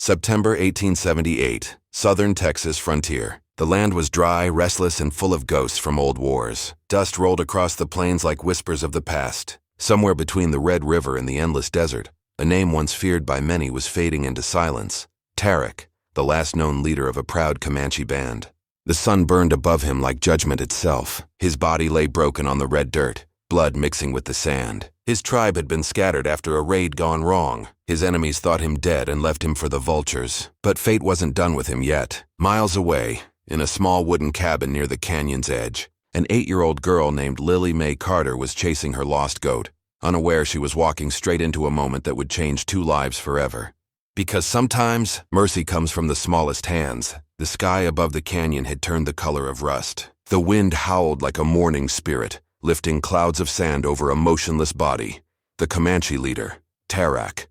September 1878, southern Texas frontier. The land was dry, restless, and full of ghosts from old wars. Dust rolled across the plains like whispers of the past. Somewhere between the Red River and the endless desert, a name once feared by many was fading into silence. Tarek, the last known leader of a proud Comanche band. The sun burned above him like judgment itself. His body lay broken on the red dirt, blood mixing with the sand. His tribe had been scattered after a raid gone wrong. His enemies thought him dead and left him for the vultures. But fate wasn't done with him yet. Miles away, in a small wooden cabin near the canyon's edge, an 8-year-old girl named Lily Mae Carter was chasing her lost goat, unaware she was walking straight into a moment that would change 2 lives forever. Because sometimes, mercy comes from the smallest hands. The sky above the canyon had turned the color of rust. The wind howled like a mourning spirit, lifting clouds of sand over a motionless body. The Comanche leader, Tarek.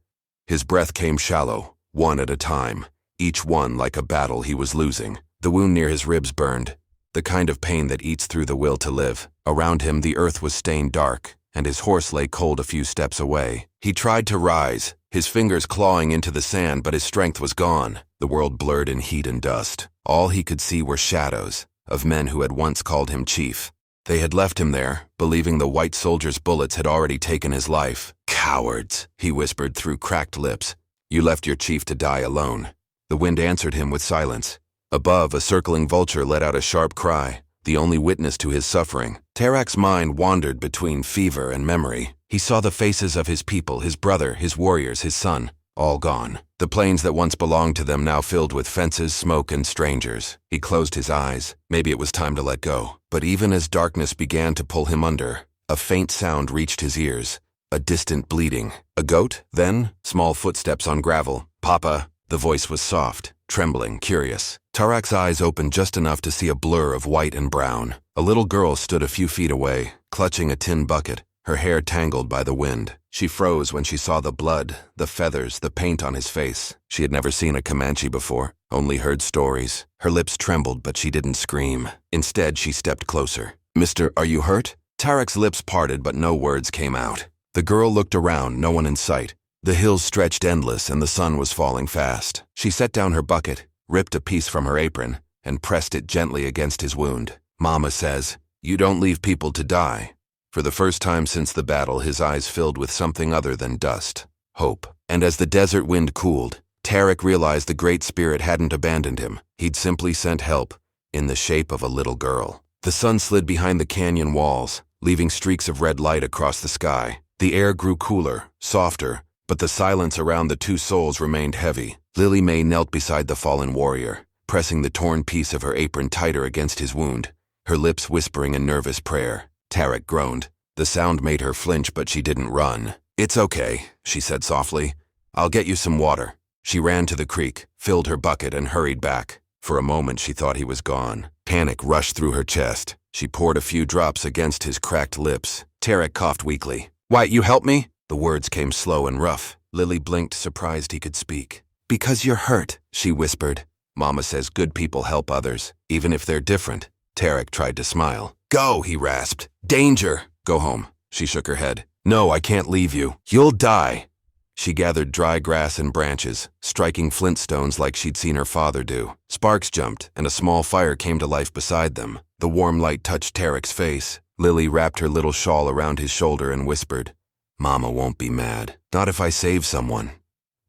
His breath came shallow, one at a time, each one like a battle he was losing. The wound near his ribs burned, the kind of pain that eats through the will to live. Around him the earth was stained dark, and his horse lay cold a few steps away. He tried to rise, his fingers clawing into the sand, but his strength was gone. The world blurred in heat and dust. All he could see were shadows of men who had once called him chief. They had left him there, believing the white soldier's bullets had already taken his life. "Cowards," he whispered through cracked lips. "You left your chief to die alone." The wind answered him with silence. Above, a circling vulture let out a sharp cry, the only witness to his suffering. Tarek's mind wandered between fever and memory. He saw the faces of his people, his brother, his warriors, his son, all gone. The plains that once belonged to them now filled with fences, smoke, and strangers. He closed his eyes. Maybe it was time to let go. But even as darkness began to pull him under, a faint sound reached his ears, a distant bleating. A goat? Then, small footsteps on gravel. "Papa." The voice was soft, trembling, curious. Tarek's eyes opened just enough to see a blur of white and brown. A little girl stood a few feet away, clutching a tin bucket, her hair tangled by the wind. She froze when she saw the blood, the feathers, the paint on his face. She had never seen a Comanche before, only heard stories. Her lips trembled, but she didn't scream. Instead, she stepped closer. "Mister, are you hurt?" Tarek's lips parted, but no words came out. The girl looked around, no one in sight. The hills stretched endless, and the sun was falling fast. She set down her bucket, ripped a piece from her apron, and pressed it gently against his wound. "Mama says, you don't leave people to die." For the first time since the battle, his eyes filled with something other than dust, hope. And as the desert wind cooled, Tarek realized the Great Spirit hadn't abandoned him. He'd simply sent help, in the shape of a little girl. The sun slid behind the canyon walls, leaving streaks of red light across the sky. The air grew cooler, softer, but the silence around the 2 souls remained heavy. Lily Mae knelt beside the fallen warrior, pressing the torn piece of her apron tighter against his wound, her lips whispering a nervous prayer. Tarek groaned. The sound made her flinch, but she didn't run. "It's okay," she said softly. "I'll get you some water." She ran to the creek, filled her bucket, and hurried back. For a moment she thought he was gone. Panic rushed through her chest. She poured a few drops against his cracked lips. Tarek coughed weakly. "Why, you help me?" The words came slow and rough. Lily blinked, surprised he could speak. "Because you're hurt," she whispered. "Mama says good people help others, even if they're different." Tarek tried to smile. "Go," he rasped. "Danger!" "Go home." She shook her head. "No, I can't leave you. You'll die." She gathered dry grass and branches, striking flint stones like she'd seen her father do. Sparks jumped, and a small fire came to life beside them. The warm light touched Tarek's face. Lily wrapped her little shawl around his shoulder and whispered, "Mama won't be mad. Not if I save someone."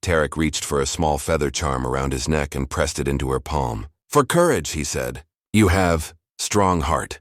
Tarek reached for a small feather charm around his neck and pressed it into her palm. "For courage," he said. "You have strong heart."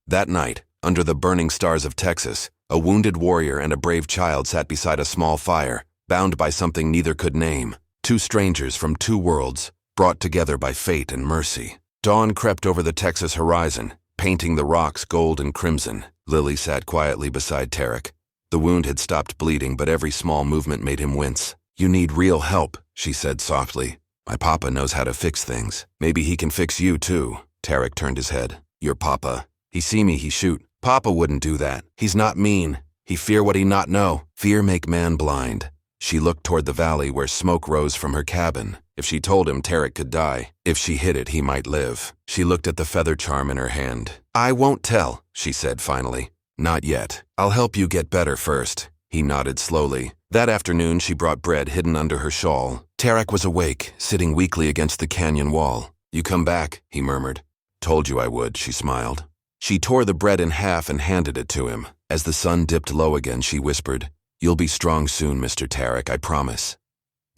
That night, under the burning stars of Texas, a wounded warrior and a brave child sat beside a small fire, bound by something neither could name. 2 strangers from 2 worlds, brought together by fate and mercy. Dawn crept over the Texas horizon, painting the rocks gold and crimson. Lily sat quietly beside Tarek. The wound had stopped bleeding, but every small movement made him wince. "You need real help," she said softly. "My papa knows how to fix things. Maybe he can fix you, too." Tarek turned his head. "Your papa. He see me, he shoot. Papa wouldn't do that. He's not mean. He fear what he not know. Fear make man blind." She looked toward the valley where smoke rose from her cabin. If she told him, Tarek could die. If she hid it, he might live. She looked at the feather charm in her hand. "I won't tell," she said finally. "Not yet. I'll help you get better first." He nodded slowly. That afternoon, she brought bread hidden under her shawl. Tarek was awake, sitting weakly against the canyon wall. "You come back," he murmured. "Told you I would," she smiled. She tore the bread in half and handed it to him. As the sun dipped low again, she whispered, "You'll be strong soon, Mr. Tarek, I promise."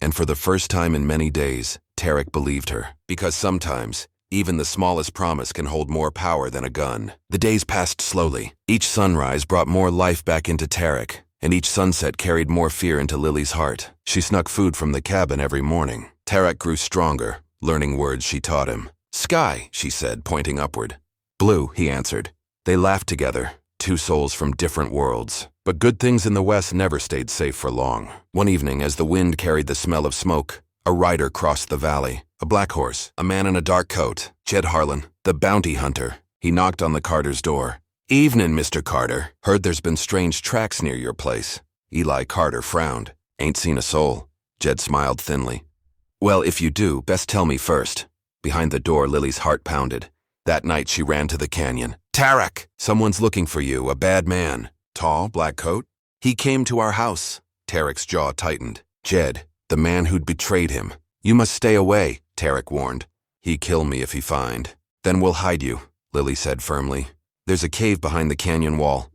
And for the first time in many days, Tarek believed her. Because sometimes, even the smallest promise can hold more power than a gun. The days passed slowly. Each sunrise brought more life back into Tarek, and each sunset carried more fear into Lily's heart. She snuck food from the cabin every morning. Tarek grew stronger, learning words she taught him. "Sky," she said, pointing upward. "Blue," he answered. They laughed together, two souls from different worlds. But good things in the West never stayed safe for long. One evening, as the wind carried the smell of smoke, a rider crossed the valley. A black horse, a man in a dark coat, Jed Harlan, the bounty hunter. He knocked on the Carter's door. "Evening, Mr. Carter. Heard there's been strange tracks near your place." Eli Carter frowned. "Ain't seen a soul." Jed smiled thinly. "Well, if you do, best tell me first." Behind the door, Lily's heart pounded. That night, she ran to the canyon. "Tarek! Someone's looking for you, a bad man." "Tall, black coat?" "He came to our house." Tarek's jaw tightened. "Jed, the man who'd betrayed him. You must stay away," Tarek warned. "He'd kill me if he find." "Then we'll hide you," Lily said firmly. "There's a cave behind the canyon wall."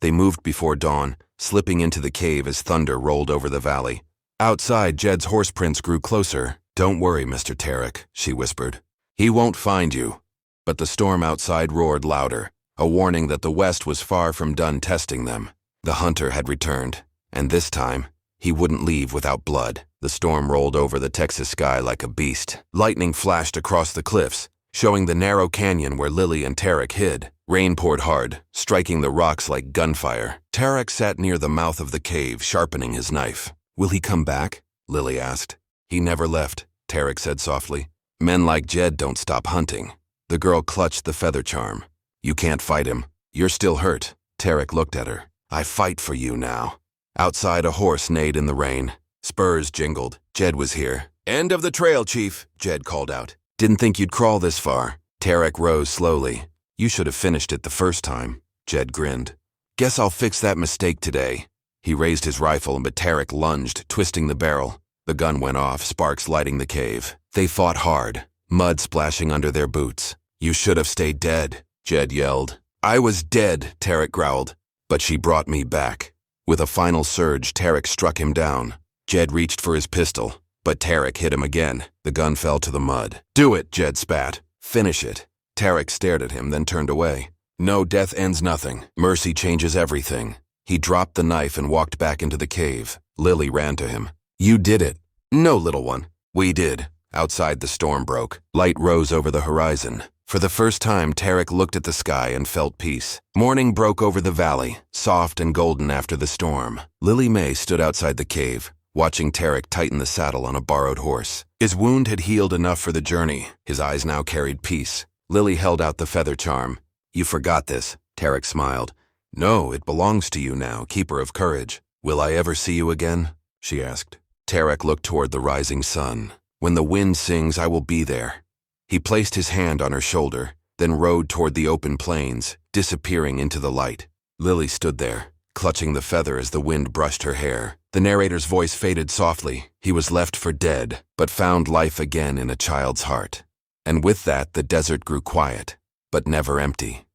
They moved before dawn, slipping into the cave as thunder rolled over the valley. Outside, Jed's horse prints grew closer. "Don't worry, Mr. Tarek," she whispered. "He won't find you." But the storm outside roared louder, a warning that the West was far from done testing them. The hunter had returned, and this time, he wouldn't leave without blood. The storm rolled over the Texas sky like a beast. Lightning flashed across the cliffs, showing the narrow canyon where Lily and Tarek hid. Rain poured hard, striking the rocks like gunfire. Tarek sat near the mouth of the cave, sharpening his knife. "Will he come back?" Lily asked. "He never left," Tarek said softly. "Men like Jed don't stop hunting." The girl clutched the feather charm. "You can't fight him. You're still hurt." Tarek looked at her. "I fight for you now." Outside, a horse neighed in the rain. Spurs jingled. Jed was here. "End of the trail, Chief," Jed called out. "Didn't think you'd crawl this far." Tarek rose slowly. "You should have finished it the first time." Jed grinned. "Guess I'll fix that mistake today." He raised his rifle, but Tarek lunged, twisting the barrel. The gun went off, sparks lighting the cave. They fought hard, mud splashing under their boots. "You should have stayed dead," Jed yelled. "I was dead," Tarek growled. "But she brought me back." With a final surge, Tarek struck him down. Jed reached for his pistol, but Tarek hit him again. The gun fell to the mud. "Do it," Jed spat. "Finish it." Tarek stared at him, then turned away. "No, death ends nothing. Mercy changes everything." He dropped the knife and walked back into the cave. Lily ran to him. "You did it." "No, little one." "We did." Outside, the storm broke. Light rose over the horizon. For the first time, Tarek looked at the sky and felt peace. Morning broke over the valley, soft and golden after the storm. Lily May stood outside the cave, watching Tarek tighten the saddle on a borrowed horse. His wound had healed enough for the journey. His eyes now carried peace. Lily held out the feather charm. "You forgot this," Tarek smiled. "No, it belongs to you now, keeper of courage." "Will I ever see you again?" she asked. Tarek looked toward the rising sun. "When the wind sings, I will be there." He placed his hand on her shoulder, then rode toward the open plains, disappearing into the light. Lily stood there, clutching the feather as the wind brushed her hair. The narrator's voice faded softly. He was left for dead, but found life again in a child's heart. And with that, the desert grew quiet, but never empty.